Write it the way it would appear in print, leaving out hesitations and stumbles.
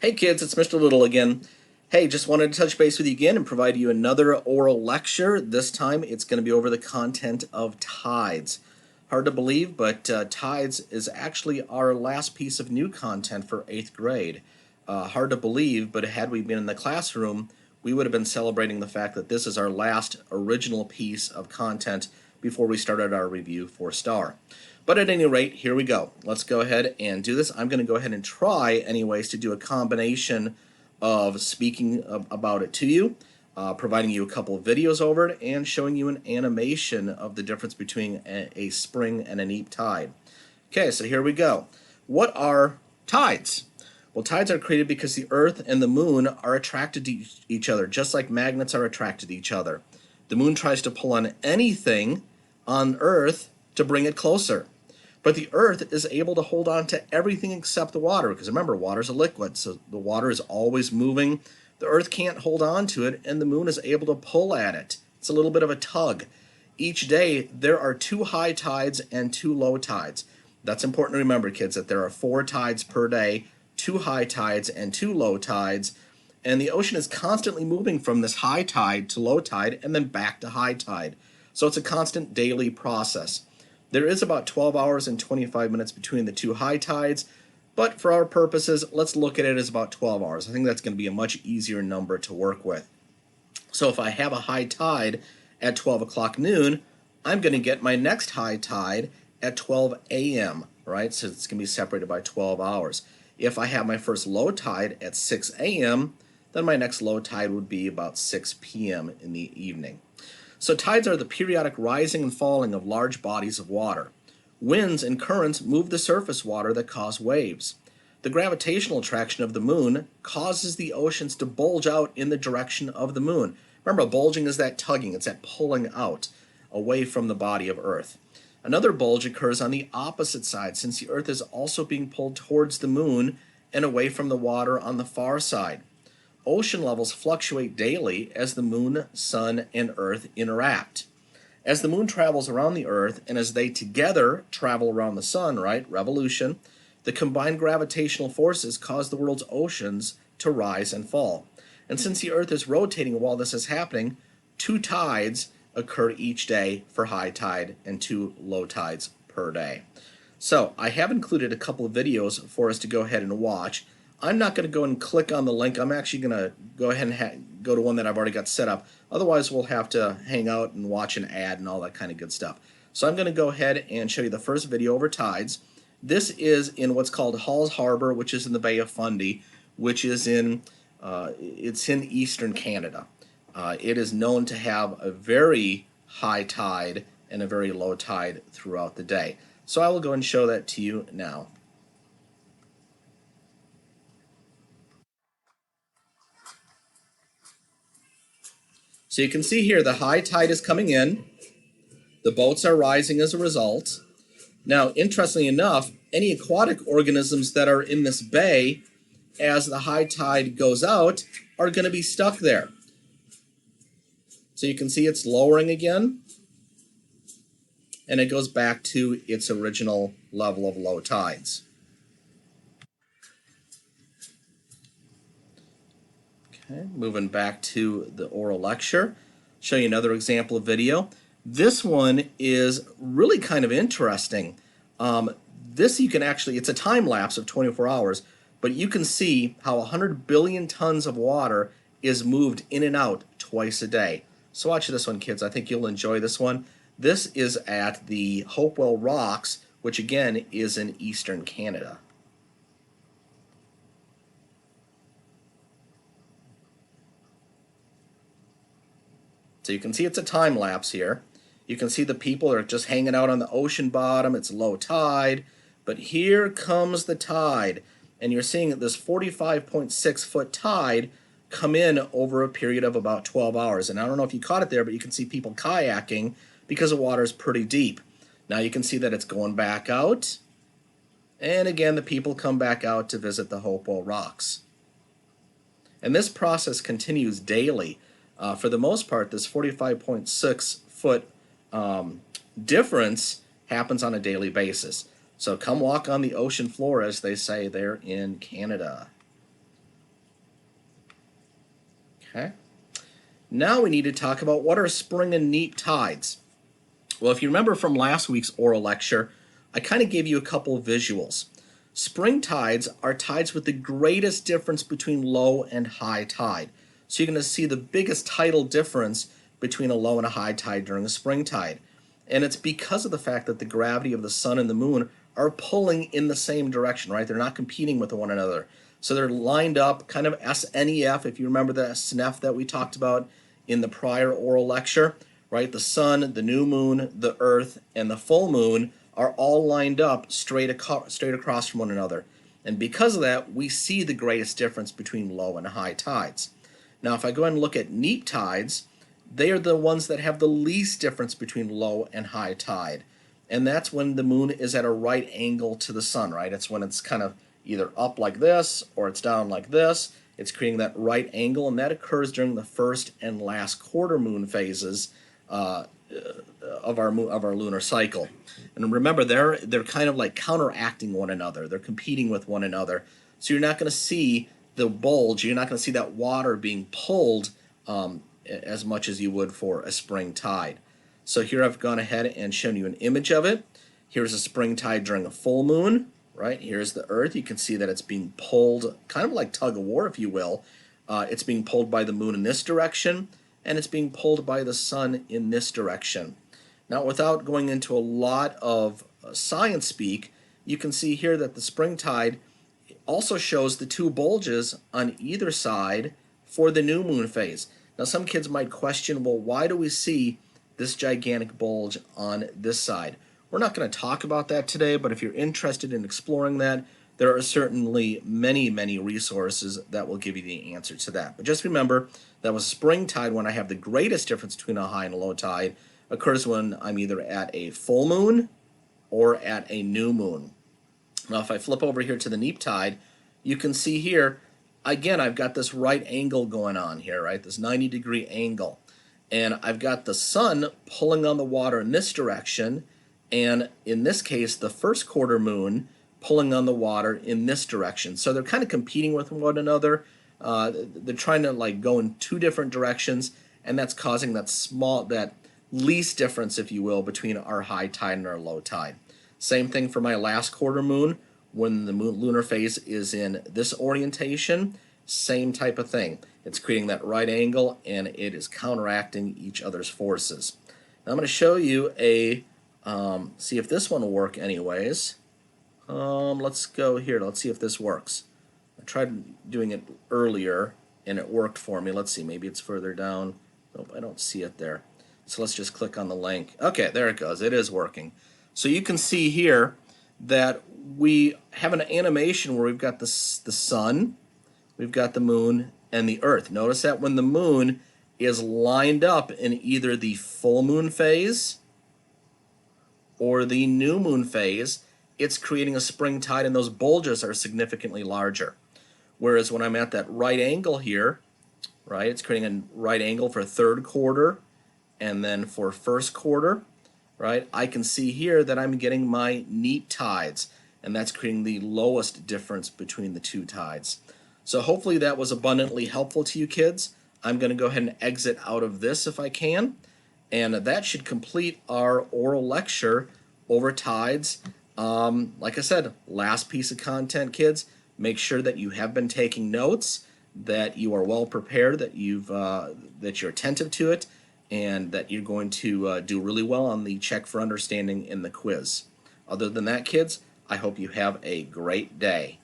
Hey kids, it's Mr. Little again. Hey, just wanted to touch base with you again and provide you another oral lecture. This time it's going to be over the content of tides. Hard to believe, but tides is actually our last piece of new content for 8th grade. Hard to believe, but had we been in the classroom, we would have been celebrating the fact that this is our last original piece of content before we started our review for STAR. But at any rate, here we go. Let's go ahead and do this. I'm going to go ahead and try, anyways, to do a combination of speaking about it to you, providing you a couple of videos over it, and showing you an animation of the difference between a spring and a neap tide. Okay, so here we go. What are tides? Well, tides are created because the Earth and the Moon are attracted to each other, just like magnets are attracted to each other. The Moon tries to pull on anything on Earth to bring it closer. But the Earth is able to hold on to everything except the water, because remember, water is a liquid, so the water is always moving. The Earth can't hold on to it, and the Moon is able to pull at it. It's a little bit of a tug. Each day, there are 2 high tides and 2 low tides. That's important to remember, kids, that there are 4 tides per day, 2 high tides and 2 low tides, and the ocean is constantly moving from this high tide to low tide and then back to high tide. So it's a constant daily process. There is about 12 hours and 25 minutes between the 2 high tides, but for our purposes, let's look at it as about 12 hours. I think that's going to be a much easier number to work with. So if I have a high tide at 12 o'clock noon, I'm going to get my next high tide at 12 a.m., right? So it's going to be separated by 12 hours. If I have my first low tide at 6 a.m., then my next low tide would be about 6 p.m. in the evening. So tides are the periodic rising and falling of large bodies of water. Winds and currents move the surface water that cause waves. The gravitational attraction of the Moon causes the oceans to bulge out in the direction of the Moon. Remember, bulging is that tugging, it's that pulling out away from the body of Earth. Another bulge occurs on the opposite side, since the Earth is also being pulled towards the Moon and away from the water on the far side. Ocean levels fluctuate daily as the Moon, Sun, and Earth interact. As the Moon travels around the Earth and as they together travel around the Sun, right, revolution, the combined gravitational forces cause the world's oceans to rise and fall. And since the Earth is rotating while this is happening, 2 tides occur each day for high tide and 2 low tides per day. So I have included a couple of videos for us to go ahead and watch. I'm not going to go and click on the link. I'm actually going to go ahead and go to one that I've already got set up. Otherwise, we'll have to hang out and watch an ad and all that kind of good stuff. So I'm going to go ahead and show you the first video over tides. This is in what's called Halls Harbor, which is in the Bay of Fundy, which is it's in eastern Canada. It is known to have a very high tide and a very low tide throughout the day. So I will go and show that to you now. So you can see here the high tide is coming in. The boats are rising as a result. Now, interestingly enough, any aquatic organisms that are in this bay as the high tide goes out are going to be stuck there. So you can see it's lowering again, and it goes back to its original level of low tides. Okay, moving back to the oral lecture, show you another example of video. This one is really kind of interesting. This you can actually, it's a time lapse of 24 hours, but you can see how 100 billion tons of water is moved in and out twice a day. So watch this one, kids. I think you'll enjoy this one. This is at the Hopewell Rocks, which again is in eastern Canada. So you can see it's a time lapse here. You can see the people are just hanging out on the ocean bottom. It's low tide. But here comes the tide. And you're seeing this 45.6 foot tide come in over a period of about 12 hours. And I don't know if you caught it there, but you can see people kayaking because the water is pretty deep. Now you can see that it's going back out. And again, the people come back out to visit the Hopewell Rocks. And this process continues daily. For the most part, this 45.6 foot difference happens on a daily basis. So come walk on the ocean floor, as they say there in Canada. Okay. Now we need to talk about what are spring and neap tides. Well, if you remember from last week's oral lecture, I kind of gave you a couple of visuals. Spring tides are tides with the greatest difference between low and high tide. So you're going to see the biggest tidal difference between a low and a high tide during a spring tide. And it's because of the fact that the gravity of the sun and the moon are pulling in the same direction, right? They're not competing with one another. So they're lined up, kind of SNEF, if you remember the SNEF that we talked about in the prior oral lecture, right? The sun, the new moon, the earth, and the full moon are all lined up straight across from one another. And because of that, we see the greatest difference between low and high tides. Now, if I go ahead and look at neap tides, they are the ones that have the least difference between low and high tide. And that's when the moon is at a right angle to the sun, right? It's when it's kind of either up like this or it's down like this. It's creating that right angle, and that occurs during the first and last quarter moon phases of our lunar cycle. And remember, they're kind of like counteracting one another. They're competing with one another. So you're not going to see the bulge. You're not going to see that water being pulled as much as you would for a spring tide. So here I've gone ahead and shown you an image of it. Here's a spring tide during a full moon, right? Here's the Earth. You can see that it's being pulled, kind of like tug of war, if you will. It's being pulled by the moon in this direction, and it's being pulled by the sun in this direction. Now, without going into a lot of science speak, you can see here that the spring tide also shows the two bulges on either side for the new moon phase. Now, some kids might question, well, why do we see this gigantic bulge on this side? We're not going to talk about that today, but if you're interested in exploring that, there are certainly many, many resources that will give you the answer to that. But just remember that with spring tide, when I have the greatest difference between a high and a low tide, occurs when I'm either at a full moon or at a new moon. Now, if I flip over here to the neap tide, you can see here, again, I've got this right angle going on here, right? This 90-degree angle. And I've got the sun pulling on the water in this direction, and in this case, the first quarter moon pulling on the water in this direction. So they're kind of competing with one another. They're trying to like go in two different directions, and that's causing that least difference, if you will, between our high tide and our low tide. Same thing for my last quarter moon. When the lunar phase is in this orientation, same type of thing. It's creating that right angle, and it is counteracting each other's forces. Now I'm going to show you see if this one will work anyways. Let's go here. Let's see if this works. I tried doing it earlier, and it worked for me. Let's see. Maybe it's further down. Nope, I don't see it there. So let's just click on the link. Okay, there it goes. It is working. So you can see here that we have an animation where we've got the sun, we've got the moon, and the earth. Notice that when the moon is lined up in either the full moon phase or the new moon phase, it's creating a spring tide, and those bulges are significantly larger. Whereas when I'm at that right angle here, right, it's creating a right angle for third quarter and then for first quarter, right, I can see here that I'm getting my neap tides, and that's creating the lowest difference between the two tides. So hopefully that was abundantly helpful to you kids. I'm going to go ahead and exit out of this if I can, and that should complete our oral lecture over tides. Like I said, last piece of content, kids, make sure that you have been taking notes, that you are well prepared, that you're attentive to it, and that you're going to do really well on the check for understanding in the quiz. Other than that, kids, I hope you have a great day.